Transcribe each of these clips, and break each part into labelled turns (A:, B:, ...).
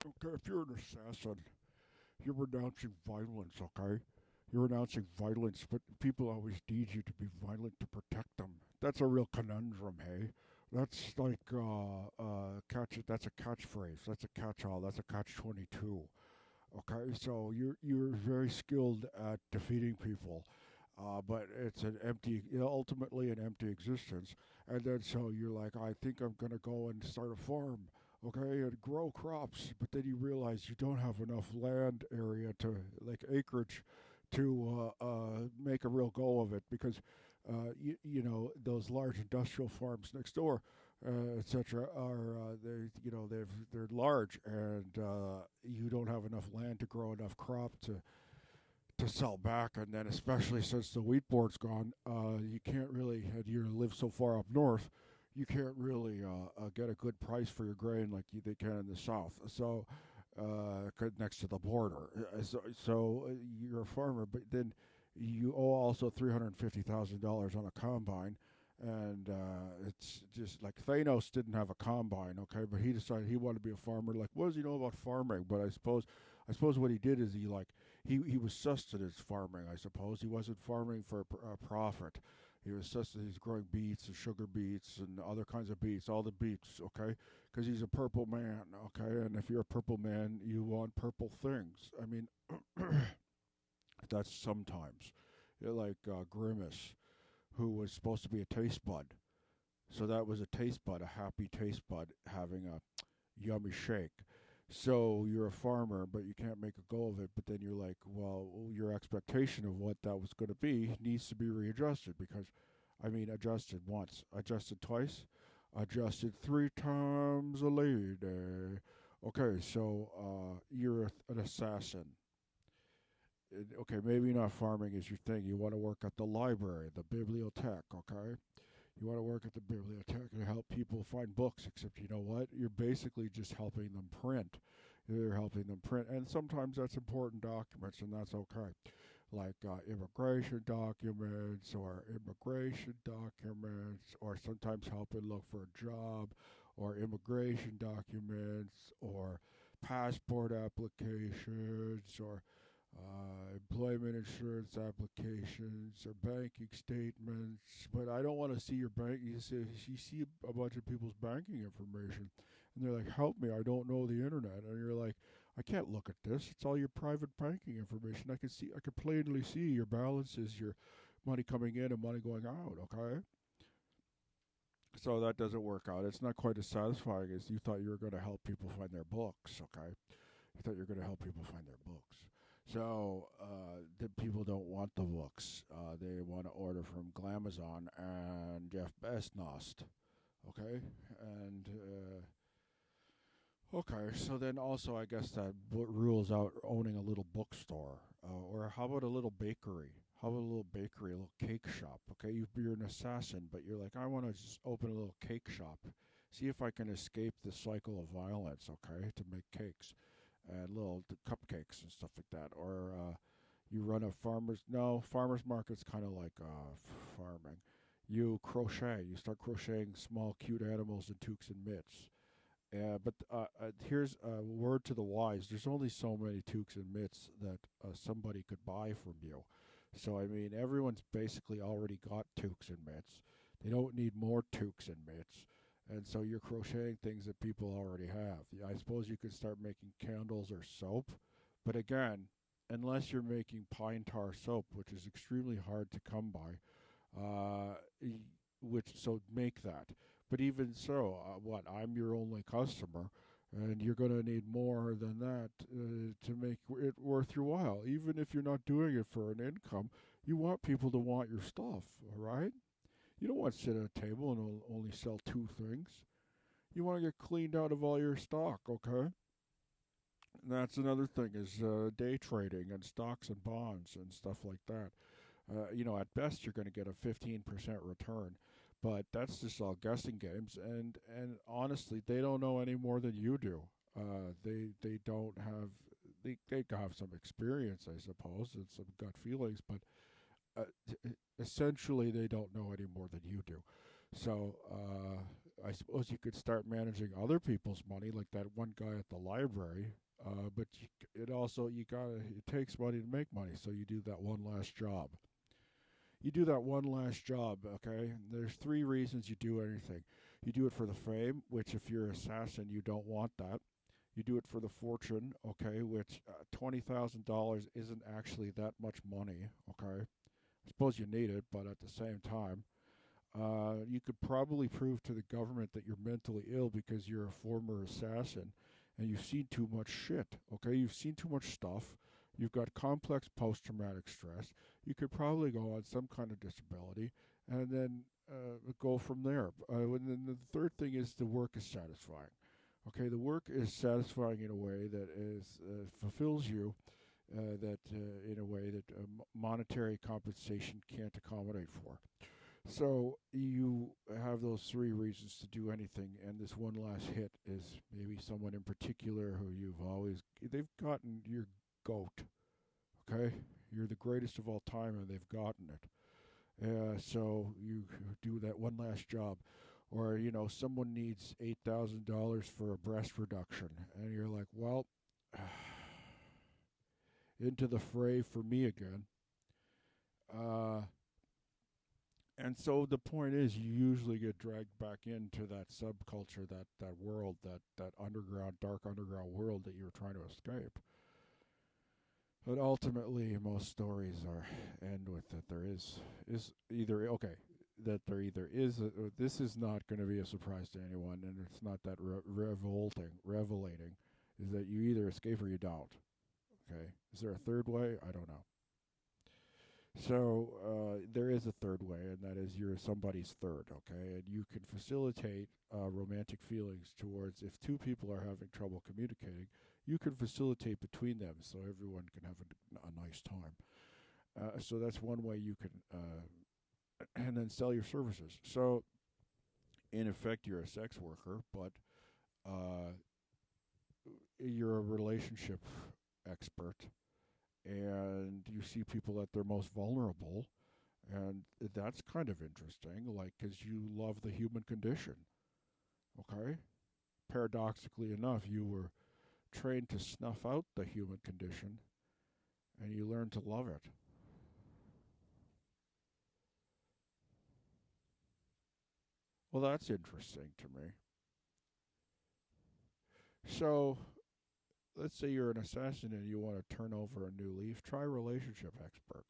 A: Okay, if you're an assassin, you're renouncing violence, okay? You're renouncing violence, but people always need you to be violent to protect them. That's a real conundrum, hey? That's like catch. That's a catchphrase. That's a catch-all. That's a catch-22. Okay, so you're very skilled at defeating people, but it's an empty, ultimately an empty existence. And then so you're like, I think I'm gonna go and start a farm, okay, and grow crops. But then you realize you don't have enough land area to like acreage to make a real go of it because you know those large industrial farms next door, etc. are they're large and you don't have enough land to grow enough crop to sell back, and then especially since the wheat board's gone, you can't really, and you live so far up north, you can't really get a good price for your grain like they can in the south. So next to the border, so you're a farmer, but then you owe also $350,000 on a combine. And it's just like Thanos didn't have a combine, okay, but he decided he wanted to be a farmer. Like, what does he know about farming? But I suppose what he did is he was sustenance farming. I suppose he wasn't farming for a profit. He was sustenance. He's growing beets and sugar beets and other kinds of beets, all the beets, okay, because he's a purple man, okay. And if you're a purple man, you want purple things. I mean, that's sometimes like Grimace, who was supposed to be a taste bud. So that was a taste bud, a happy taste bud, having a yummy shake. So you're a farmer, but you can't make a go of it. But then you're like, well, your expectation of what that was going to be needs to be readjusted because, I mean, adjusted once, adjusted twice, adjusted three times a lady. Okay, so you're an assassin. Okay, maybe not farming is your thing. You want to work at the library, the bibliothèque, okay? You want to work at the bibliothèque and help people find books, except you know what? You're basically just helping them print. You're helping them print, and sometimes that's important documents, and that's okay. Like immigration documents, or sometimes helping look for a job, or immigration documents, or passport applications, or employment insurance applications or banking statements, but I don't want to see your bank. You see a bunch of people's banking information, and they're like, "Help me! I don't know the internet." And you're like, "I can't look at this. It's all your private banking information. I can see. I can plainly see your balances, your money coming in and money going out." Okay, so that doesn't work out. It's not quite as satisfying as you thought you were going to help people find their books. Okay, you thought you were going to help people find their books. So the people don't want the books. They want to order from Glamazon and Jeff Bezos. Okay, and okay. So then also, I guess that rules out owning a little bookstore, or how about a little bakery? How about a little bakery, a little cake shop? Okay, you're an assassin, but you're like, I want to just open a little cake shop. See if I can escape the cycle of violence. Okay, to make cakes and little cupcakes and stuff like that. Or you run a farmers market's kind of like farming. You crochet. You start crocheting small, cute animals in toques and mitts. But here's a word to the wise. There's only so many toques and mitts that somebody could buy from you. So, I mean, everyone's basically already got toques and mitts. They don't need more toques and mitts. And so you're crocheting things that people already have. Yeah, I suppose you could start making candles or soap. But again, unless you're making pine tar soap, which is extremely hard to come by, uh, which so make that. But even so, what I'm your only customer, and you're going to need more than that to make it worth your while. Even if you're not doing it for an income, you want people to want your stuff. All right? You don't want to sit at a table and only sell two things. You want to get cleaned out of all your stock. Okay? And that's another thing is day trading and stocks and bonds and stuff like that. At best you're going to get a 15% return, but that's just all guessing games. And honestly, they don't know any more than you do. They don't have they have some experience, I suppose, and some gut feelings, but essentially they don't know any more than you do. So I suppose you could start managing other people's money, like that one guy at the library. But it also you gotta it takes money to make money, so you do that one last job. You do that one last job, okay? There's three reasons you do anything. You do it for the fame, which if you're an assassin, you don't want that. You do it for the fortune, okay, which $20,000 isn't actually that much money, okay? I suppose you need it, but at the same time, you could probably prove to the government that you're mentally ill because you're a former assassin and you've seen too much shit, okay? You've seen too much stuff. You've got complex post traumatic stress. You could probably go on some kind of disability and then go from there. And then the third thing is the work is satisfying. Okay, the work is satisfying in a way that is fulfills you, in a way that monetary compensation can't accommodate for. So you have those three reasons to do anything, and this one last hit is maybe someone in particular who they've gotten your goat. Okay, you're the greatest of all time, and they've gotten it. So you do that one last job, or someone needs $8,000 for a breast reduction, and you're like, well, into the fray for me again. Uh, And so the point is, you usually get dragged back into that subculture, that world, that underground, dark underground world that you're trying to escape. But ultimately, most stories end with that there is either okay that there either is this is not going to be a surprise to anyone, and it's not that revelating, is that you either escape or you don't. Okay, is there a third way? I don't know. So there is a third way, and that is you're somebody's third, okay? And you can facilitate romantic feelings towards, if two people are having trouble communicating, you can facilitate between them so everyone can have a nice time. So that's one way you can, and then sell your services. So in effect, you're a sex worker, but uh, you're a relationship expert, and you see people at their most vulnerable, and that's kind of interesting, like, because you love the human condition, okay? Paradoxically enough, you were trained to snuff out the human condition, and you learn to love it. Well, that's interesting to me. So, let's say you're an assassin and you want to turn over a new leaf, try relationship expert.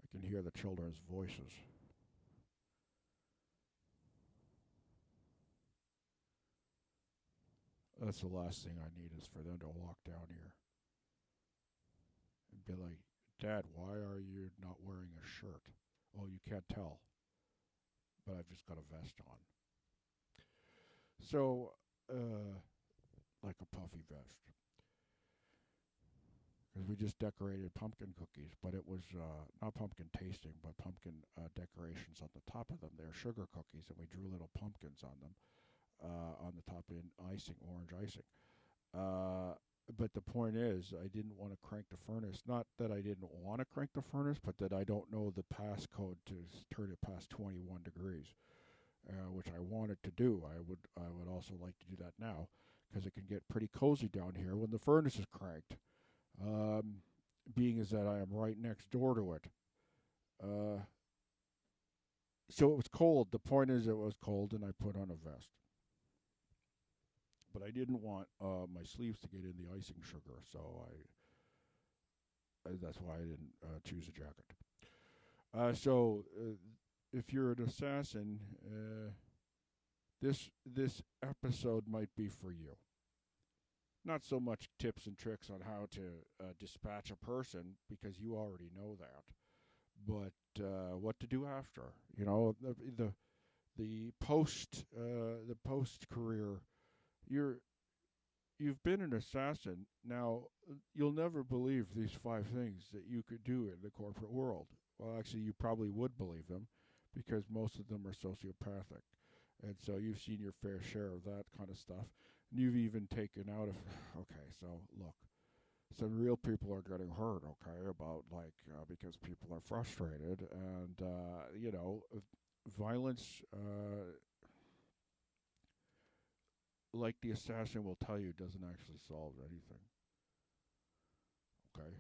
A: I can hear the children's voices. That's the last thing I need, is for them to walk down here and be like, Dad, why are you not wearing a shirt? Oh, you can't tell, but I've just got a vest on. So, like a puffy vest. Because we just decorated pumpkin cookies, but it was not pumpkin tasting, but pumpkin decorations on the top of them. They're sugar cookies, and we drew little pumpkins on them, on the top in icing, orange icing. But the point is, I didn't want to crank the furnace. Not that I didn't want to crank the furnace, but that I don't know the passcode to turn it past 21 degrees, which I wanted to do. I would also like to do that now, because it can get pretty cozy down here when the furnace is cranked. Um, Being as that I am right next door to it. Uh, so it was cold. The point is, it was cold, and I put on a vest. But I didn't want my sleeves to get in the icing sugar, so that's why I didn't choose a jacket. So if you're an assassin, this episode might be for you. Not so much tips and tricks on how to dispatch a person, because you already know that, but what to do after. The post career. You're you've been an assassin. Now, you'll never believe these five things that you could do in the corporate world. Well, actually, you probably would believe them, because most of them are sociopathic. And so you've seen your fair share of that kind of stuff. And you've even taken out of. Okay, so look. Some real people are getting hurt, okay, about like because people are frustrated, and violence, like the assassin will tell you, doesn't actually solve anything. Okay,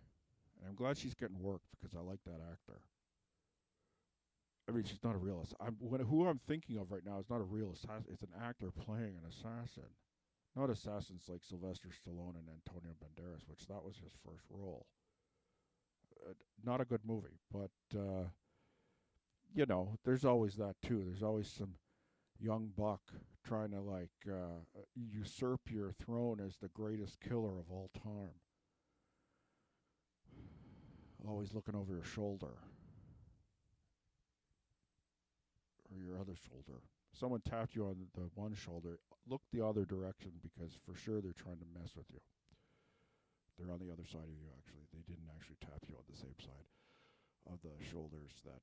A: and I'm glad she's getting work because I like that actor. I mean, she's not a real. Who I'm thinking of right now is not a real assassin. It's an actor playing an assassin, not assassins like Sylvester Stallone and Antonio Banderas, which that was his first role. Not a good movie, but there's always that too. There's always some young buck trying to like usurp your throne as the greatest killer of all time. Always looking over your shoulder or your other shoulder. Someone tapped you on the one shoulder. Look the other direction because for sure they're trying to mess with you. They're on the other side of you. Actually, they didn't actually tap you on the same side of the shoulders that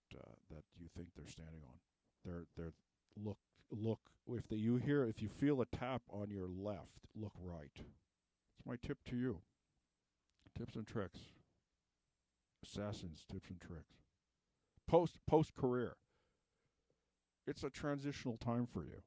A: you think they're standing on. They're look if you feel a tap on your left, look right. It's my tip to you. Tips and tricks. Assassins, tips and tricks. Post career. It's a transitional time for you.